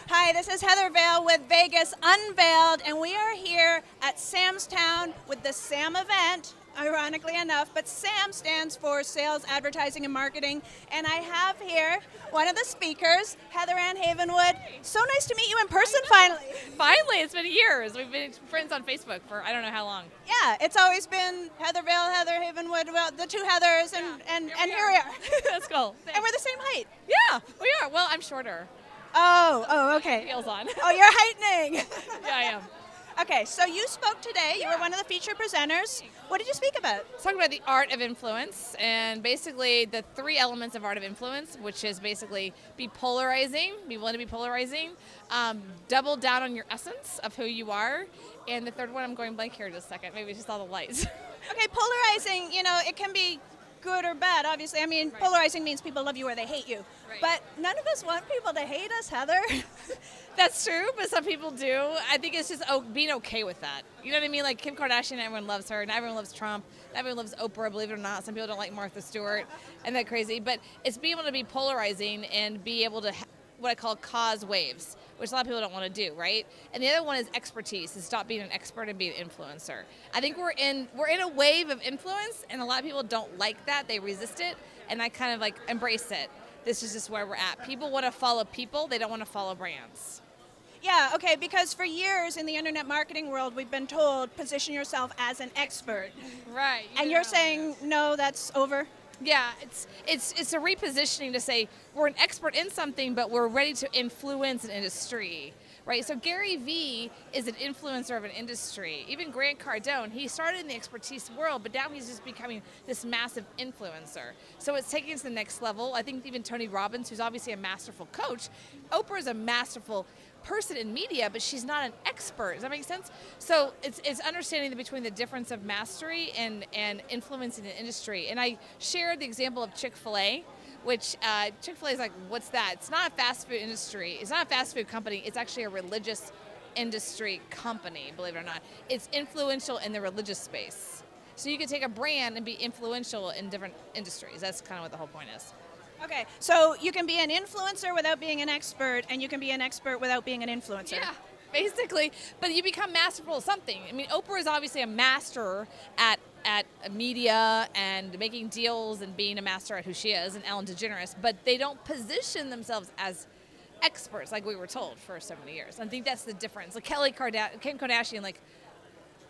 Hi, this is Heather Vale with Vegas UnVALEd, and we are here at Sam's Town with the SAM event, ironically enough, but SAM stands for Sales, Advertising, and Marketing, and I have here one of the speakers, Heather Havenwood. So nice to meet you in person finally. Finally, it's been years. We've been friends on Facebook for I don't know how long. Yeah, it's always been Heather Vale, Heather Havenwood, well, the two Heathers, and here we are. That's cool. And we're the same height. Yeah, we are. Well, I'm shorter. Oh, okay. Heels on. Oh, you're heightening. Yeah, I am. Okay, so you spoke today. You were one of the featured presenters. What did you speak about? Talking about the art of influence and basically the three elements of art of influence, which is basically be polarizing, be willing to be polarizing, double down on your essence of who you are, and the third one, I'm going blank here in just a second. Maybe it's just all the lights. Okay, polarizing, it can be good or bad, obviously. I mean, polarizing means people love you or they hate you. Right. But none of us want people to hate us, Heather. That's true, but some people do. I think it's just being okay with that. You know what I mean? Like Kim Kardashian, everyone loves her, and everyone loves Trump, and everyone loves Oprah, believe it or not. Some people don't like Martha Stewart, and that crazy. But it's being able to be polarizing and be able to what I call cause waves, which a lot of people don't want to do, right? And the other one is expertise, is stop being an expert and be an influencer. I think we're in a wave of influence, and a lot of people don't like that. They resist it, and I kind of like embrace it. This is just where we're at. People want to follow people. They don't want to follow brands. Yeah, okay, because for years in the internet marketing world, we've been told, position yourself as an expert. Right. And you're saying, no, that's over? Yeah, it's a repositioning to say we're an expert in something, but we're ready to influence an industry, right? So Gary Vee is an influencer of an industry. Even Grant Cardone, he started in the expertise world, but now he's just becoming this massive influencer. So it's taking it to the next level. I think even Tony Robbins, who's obviously a masterful coach, Oprah is a masterful person in media, but she's not an expert. Does that make sense? So it's understanding between the difference of mastery and influencing an industry. And I shared the example of Chick-fil-A, which Chick-fil-A is like, what's that? It's not a fast food industry. It's not a fast food company. It's actually a religious industry company, believe it or not. It's influential in the religious space. So you can take a brand and be influential in different industries. That's kind of what the whole point is. Okay, so you can be an influencer without being an expert, and you can be an expert without being an influencer. Yeah, basically. But you become masterful at something. I mean, Oprah is obviously a master at media and making deals and being a master at who she is, and Ellen DeGeneres, but they don't position themselves as experts like we were told for so many years. I think that's the difference. Like Kim Kardashian, like,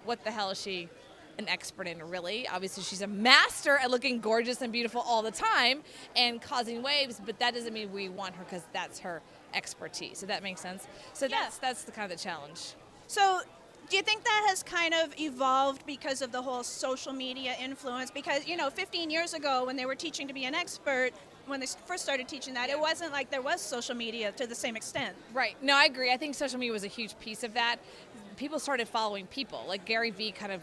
what the hell is she an expert in, really? Obviously, she's a master at looking gorgeous and beautiful all the time and causing waves, but that doesn't mean we want her because that's her expertise. Does that make sense? So Yeah. that's the kind of the challenge. So do you think that has kind of evolved because of the whole social media influence? Because, 15 years ago when they were teaching to be an expert, when they first started teaching that, it wasn't like there was social media to the same extent. Right. No, I agree. I think social media was a huge piece of that. People started following people. Like Gary Vee kind of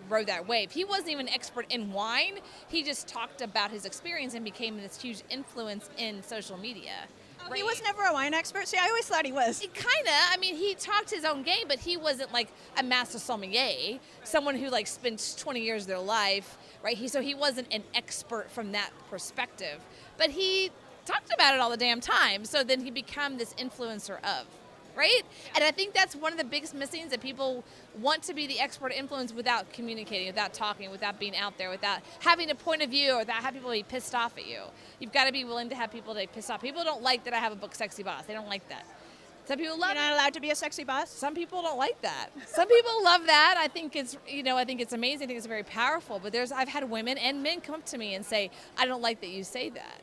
rode that wave. He wasn't even an expert in wine. He just talked about his experience and became this huge influence in social media. Oh, he was never a wine expert? See, I always thought he was. He talked his own game, but he wasn't like a master sommelier, someone who like spent 20 years of their life, right? So he wasn't an expert from that perspective, but he talked about it all the damn time. So then he became this influencer of, right? And I think that's one of the biggest missings, that people want to be the expert influence without communicating, without talking, without being out there, without having a point of view, or without having people be pissed off at you. You've got to be willing to have people be pissed off. People don't like that I have a book, Sexy Boss. They don't like that. Some people love it. You're not allowed to be a sexy boss? Some people don't like that. Some people love that. I think it's amazing. I think it's very powerful. But I've had women and men come up to me and say, I don't like that you say that.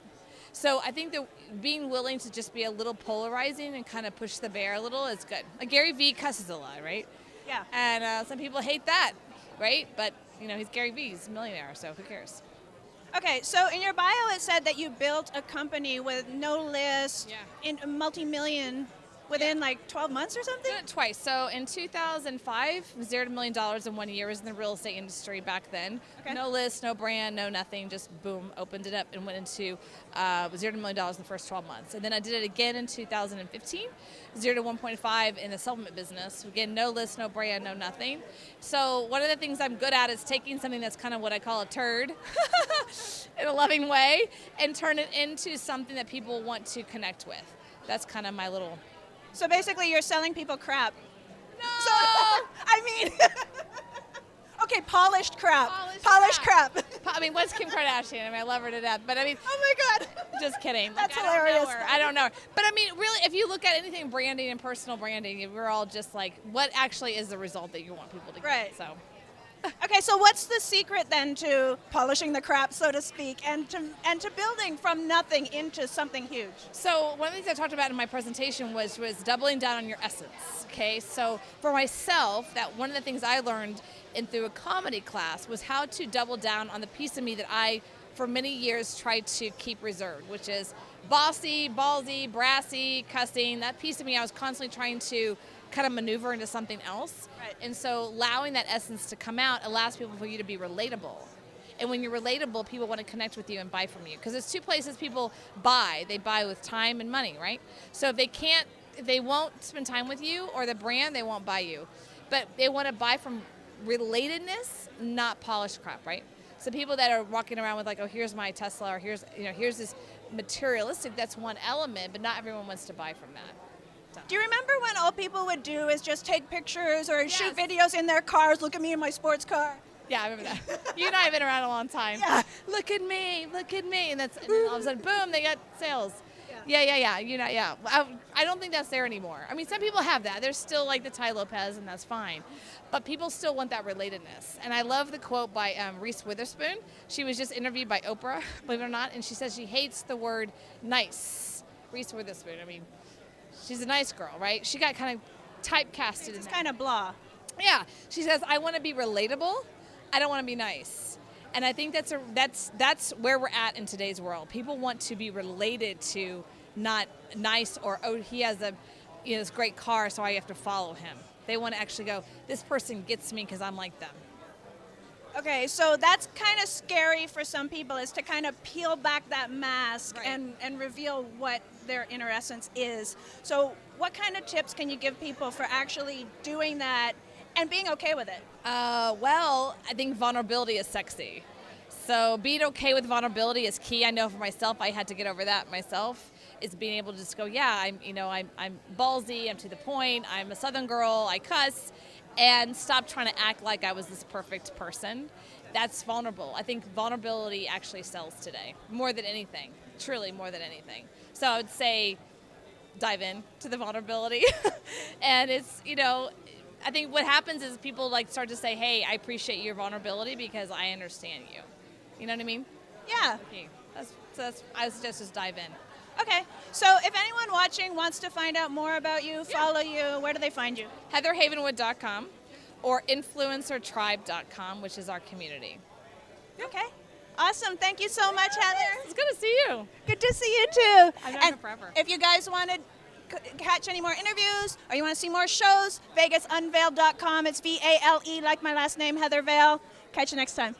So I think that being willing to just be a little polarizing and kind of push the bear a little is good. Like Gary Vee cusses a lot, right? Yeah. And some people hate that, right? But, he's Gary Vee. He's a millionaire, so who cares? Okay, so in your bio it said that you built a company with no list, in multi-million, within like 12 months or something? Did it twice. So in 2005, $0 to $1 million in 1 year. I was in the real estate industry back then. Okay. No list, no brand, no nothing. Just boom, opened it up and went into $0 to $1 million in the first 12 months. And then I did it again in 2015, 0 to 1.5 in the supplement business. Again, no list, no brand, no nothing. So one of the things I'm good at is taking something that's kind of what I call a turd in a loving way and turn it into something that people want to connect with. That's kind of my little So basically, you're selling people crap. No! So, I mean, okay, polished crap. Polished crap. I mean, what's Kim Kardashian? I mean, I love her to death. But I mean, Oh my God. just kidding. That's I hilarious. Don't know her. I don't know her. But I mean, really, if you look at anything branding and personal branding, we're all just like, what actually is the result that you want people to get? Right. So. Okay, so what's the secret then to polishing the crap, so to speak, and to building from nothing into something huge? So one of the things I talked about in my presentation was doubling down on your essence. Okay, so for myself, that one of the things I learned through a comedy class was how to double down on the piece of me that I, for many years, tried to keep reserved, which is bossy, ballsy, brassy, cussing. That piece of me I was constantly trying to kind of maneuver into something else. Right. And so allowing that essence to come out allows people for you to be relatable. And when you're relatable, people want to connect with you and buy from you. Because there's two places people buy. They buy with time and money, right? So if they won't spend time with you or the brand, they won't buy you. But they want to buy from relatedness, not polished crap, right? So people that are walking around with like, oh, here's my Tesla, or here's this materialistic, that's one element, but not everyone wants to buy from that. Do you remember when all people would do is just take pictures or shoot Yes. videos in their cars? Look at me in my sports car. Yeah, I remember that. You and I have been around a long time. Yeah. Look at me. And then all of a sudden, boom, they got sales. Yeah. Yeah. I don't think that's there anymore. I mean, some people have that. There's still like the Ty Lopez, and that's fine. But people still want that relatedness. And I love the quote by Reese Witherspoon. She was just interviewed by Oprah, believe it or not, and she says she hates the word nice. Reese Witherspoon, I mean, she's a nice girl, right? She got kind of typecasted in It's that. kind of blah. Yeah, she says, I want to be relatable. I don't want to be nice. And I think that's where we're at in today's world. People want to be related to, not nice or, oh, he has this great car, so I have to follow him. They want to actually go, this person gets me because I'm like them. Okay, so that's kind of scary for some people, is to kind of peel back that mask Right. and reveal what their inner essence is. So what kind of tips can you give people for actually doing that and being okay with it? Well, I think vulnerability is sexy. So being okay with vulnerability is key. I know for myself, I had to get over that myself. Is being able to just go, yeah, I'm ballsy, I'm to the point, I'm a Southern girl, I cuss, and stop trying to act like I was this perfect person. That's vulnerable. I think vulnerability actually sells today, more than anything, truly more than anything. So I would say dive in to the vulnerability. And it's, I think what happens is people like start to say, hey, I appreciate your vulnerability because I understand you. You know what I mean? Yeah. Okay. I suggest just dive in. Okay, so if anyone watching wants to find out more about you, follow you, where do they find you? HeatherHavenwood.com or influencertribe.com, which is our community. Okay, awesome. Thank you so much, Heather. It's good to see you. Good to see you too. I've known her forever. If you guys want to catch any more interviews or you want to see more shows, VegasUnVALEd.com. It's VALE, like my last name, Heather Vale. Catch you next time.